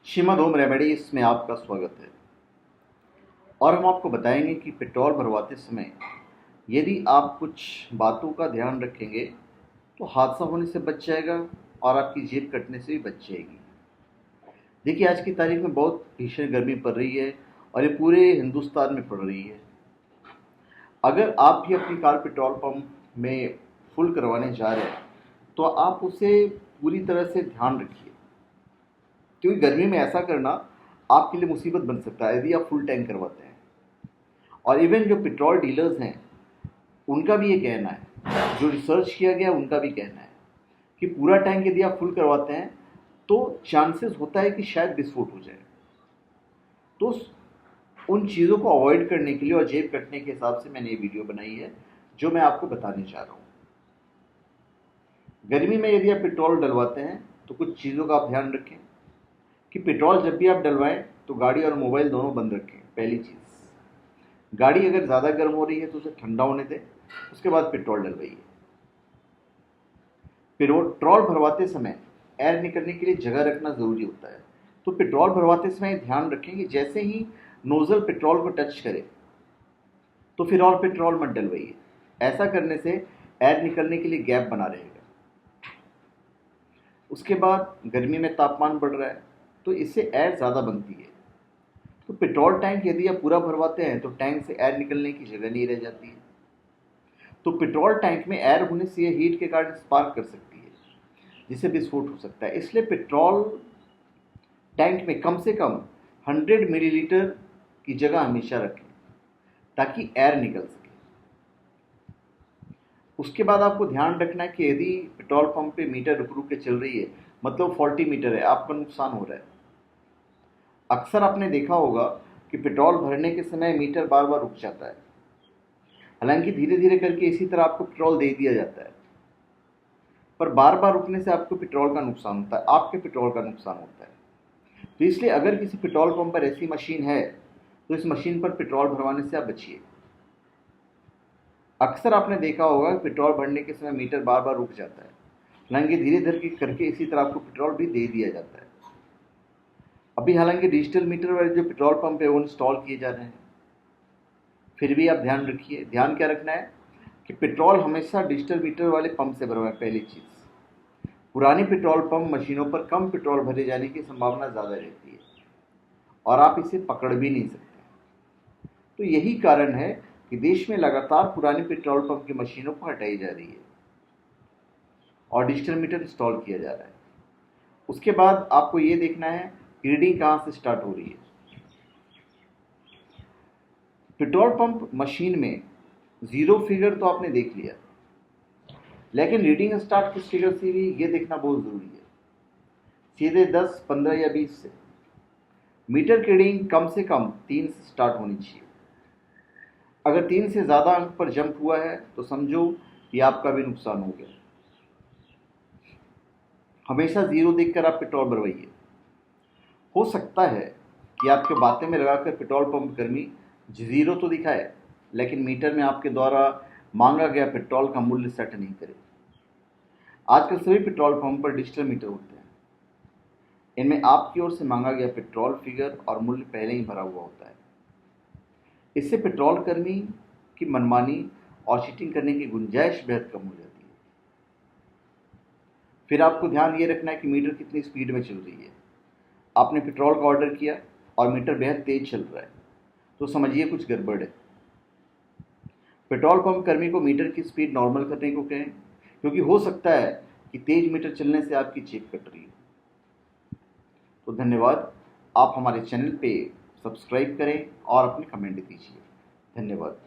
Shrimad home remedies में आपका स्वागत है। और हम आपको बताएंगे कि पेट्रोल भरवाते समय यदि आप कुछ बातों का ध्यान रखेंगे तो हादसा होने से बच जाएगा और आपकी जेब कटने से भी बच जाएगी। देखिए, आज की तारीख में बहुत भीषण गर्मी पड़ रही है और ये पूरे हिंदुस्तान में पड़ रही है। अगर आप भी अपनी कार पेट्रोल पंप में फुल करवाने जा रहे हैं तो आप उसे पूरी तरह से ध्यान रखिए, क्योंकि गर्मी में ऐसा करना आपके लिए मुसीबत बन सकता है यदि आप फुल टैंक करवाते हैं। और इवन जो पेट्रोल डीलर्स हैं उनका भी ये कहना है, जो रिसर्च किया गया उनका भी कहना है कि पूरा टैंक यदि आप फुल करवाते हैं तो चांसेस होता है कि शायद विस्फोट हो जाए। तो उन चीज़ों को अवॉइड करने के लिए और जेब कटने के हिसाब से मैंने ये वीडियो बनाई है जो मैं आपको बताने चाह रहा हूँ। गर्मी में यदि आप पेट्रोल डलवाते हैं तो कुछ चीज़ों का आप ध्यान रखें कि पेट्रोल जब भी आप डलवाएं तो गाड़ी और मोबाइल दोनों बंद रखें। पहली चीज़, गाड़ी अगर ज़्यादा गर्म हो रही है तो उसे ठंडा होने दें, उसके बाद पेट्रोल डलवाइए। पेट्रोल भरवाते समय एयर निकलने के लिए जगह रखना ज़रूरी होता है, तो पेट्रोल भरवाते समय ध्यान रखें कि जैसे ही नोज़ल पेट्रोल को टच करे तो फिर और पेट्रोल मत डलवाइए। ऐसा करने से एयर निकलने के लिए गैप बना रहेगा। उसके बाद गर्मी में तापमान बढ़ रहा है तो इससे एयर ज़्यादा बनती है, तो पेट्रोल टैंक यदि आप पूरा भरवाते हैं तो टैंक से एयर निकलने की जगह नहीं रह जाती है। तो पेट्रोल टैंक में एयर होने से यह हीट के कारण स्पार्क कर सकती है, जिससे विस्फोट हो सकता है। इसलिए पेट्रोल टैंक में कम से कम 100 मिलीलीटर की जगह हमेशा रखें ताकि एयर निकल सके। उसके बाद आपको ध्यान रखना है कि यदि पेट्रोल पंप पे मीटर रुक रुक के चल रही है, मतलब फॉल्टी मीटर है, आपका नुकसान हो रहा है। अक्सर आपने देखा होगा कि पेट्रोल भरने के समय मीटर बार बार रुक जाता है, हालांकि धीरे धीरे करके इसी तरह आपको पेट्रोल दे दिया जाता है, पर बार बार रुकने से आपको पेट्रोल का नुकसान होता है, आपके पेट्रोल का नुकसान होता है। तो इसलिए अगर किसी पेट्रोल पंप पर ऐसी मशीन है तो इस मशीन पर पेट्रोल भरवाने से आप बचिए। अक्सर आपने देखा होगा कि पेट्रोल भरने के समय मीटर बार बार रुक जाता है, हालांकि धीरे धीरे करके इसी तरह आपको पेट्रोल भी दे दिया जाता है। अभी हालांकि डिजिटल मीटर वाले जो पेट्रोल पंप है वो इंस्टॉल किए जा रहे हैं, फिर भी आप ध्यान रखिए। ध्यान क्या रखना है कि पेट्रोल हमेशा डिजिटल मीटर वाले पंप से भरवाएं। पहली चीज़, पुरानी पेट्रोल पंप मशीनों पर कम पेट्रोल भरे जाने की संभावना ज़्यादा रहती है और आप इसे पकड़ भी नहीं सकते। तो यही कारण है कि देश में लगातार पुरानी पेट्रोल पंप की मशीनों को हटाई जा रही है और डिजिटल मीटर इंस्टॉल किया जा रहा है। उसके बाद आपको ये देखना है रीडिंग कहाँ से स्टार्ट हो रही है। पेट्रोल पंप मशीन में ज़ीरो फिगर तो आपने देख लिया, लेकिन रीडिंग स्टार्ट किस फिगर से हुई ये देखना बहुत ज़रूरी है। सीधे 10, 15 या 20 से। मीटर की रीडिंग कम से कम 3 से स्टार्ट होनी चाहिए। अगर 3 से ज़्यादा अंक पर जंप हुआ है तो समझो कि आपका भी नुकसान हो गया। हमेशा ज़ीरो देखकर आप पेट्रोल भरवाइए। हो सकता है कि आपके बातें में लगाकर पेट्रोल पंप कर्मी ज़ीरो तो दिखाए, लेकिन मीटर में आपके द्वारा मांगा गया पेट्रोल का मूल्य सेट नहीं करे। आजकल सभी पेट्रोल पंप पर डिजिटल मीटर होते हैं। इनमें आपकी ओर से मांगा गया पेट्रोल फिगर और मूल्य पहले ही भरा हुआ होता है। इससे पेट्रोल कर्मी की मनमानी और चीटिंग करने की गुंजाइश बेहद कम हो जाती है। फिर आपको ध्यान ये रखना है कि मीटर कितनी स्पीड में चल रही है। आपने पेट्रोल का ऑर्डर किया और मीटर बेहद तेज चल रहा है तो समझिए कुछ गड़बड़ है। पेट्रोल पंप कर्मी को मीटर की स्पीड नॉर्मल करने को कहें, क्योंकि हो सकता है कि तेज मीटर चलने से आपकी जेब कट रही है। तो धन्यवाद। आप हमारे चैनल पे सब्सक्राइब करें और अपने कमेंट दीजिए। धन्यवाद।